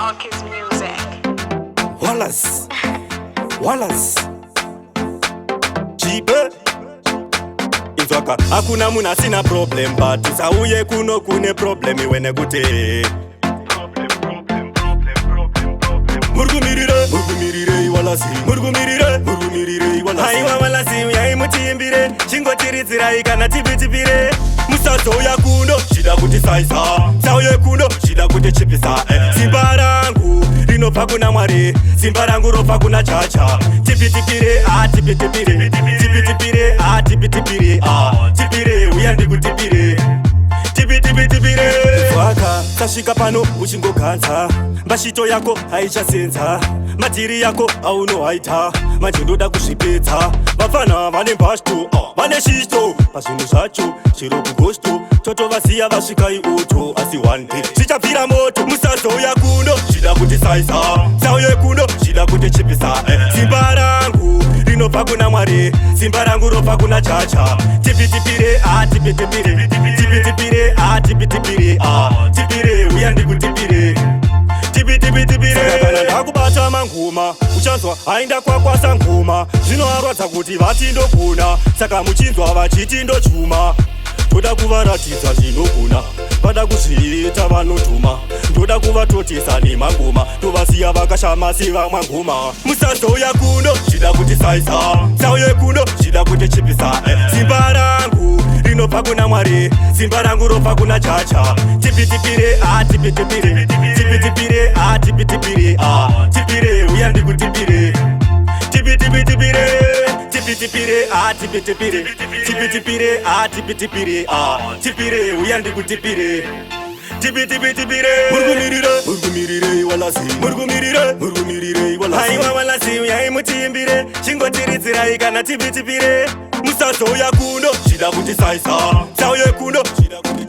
Marcus Music. Wallace Chibe Izwaka hakuna muna sina problem but usauye kuno kune problem iwene gute Murgumirire Wallace Haiwa Wallace uyai mutimbire Chingo tiridzira ikana tipitipire Musazo ya kuno chida kuti saisa Sauye kuno chida kuti chipisa Simba rangu rinobva kuna Mwari Simba rangu robva kuna Chacha Tipitipire tipitipire Tipitipire tipitipire Tipire uya ndikutipire Tipitipire Zwaka tasvika pano uchingoganza Mbashito yako haichasenza Matiri yako aunohaita Manje ndoda kuzvipedza Vafana vane mbashto vane shishto Pazvinhu zvacho chero kugosto Totovaziya vasvikai uto Asi one day zvichapfira moto Musazoya kuno chida kuti saisa Sauye kuno chida kuti chipisa Simba rangu rinobva kuna Mwari Simba rangu robva kuna Chacha Tipitipire tipitipire Tipitipire tipitipire Tipire uya ndikutipire Tipitipire kana ndakubata manguma uchanzwa hainda kwakwasa ngoma zvinoarwadza kuti vatindogona saka muchinzwa vachiti ndochuma toda kuvaratidza zvinogona vada kuzviita vanotuma ndoda kuvatotesa nemangoma tovasiya vakashama sevamwangoma musazoya kuno chida kuti saisa sauye kuno chida kuti chipisa simba rangu rinobva kuna Mwari simba rangu robva kuna Chacha tipitipire tipitipire tipitipire tipitipire tipire uya ndikutipire tipitipire tipitipire tipitipire tipitipire tipitipire tipire uya ndikutipire tipitipire Murgumirire Wallace Haiwa Wallace uyai mutimbire Chingotiridzira ikana tipitipire Musazoya kuno chida kuti saisa Sauye kuno chida kuti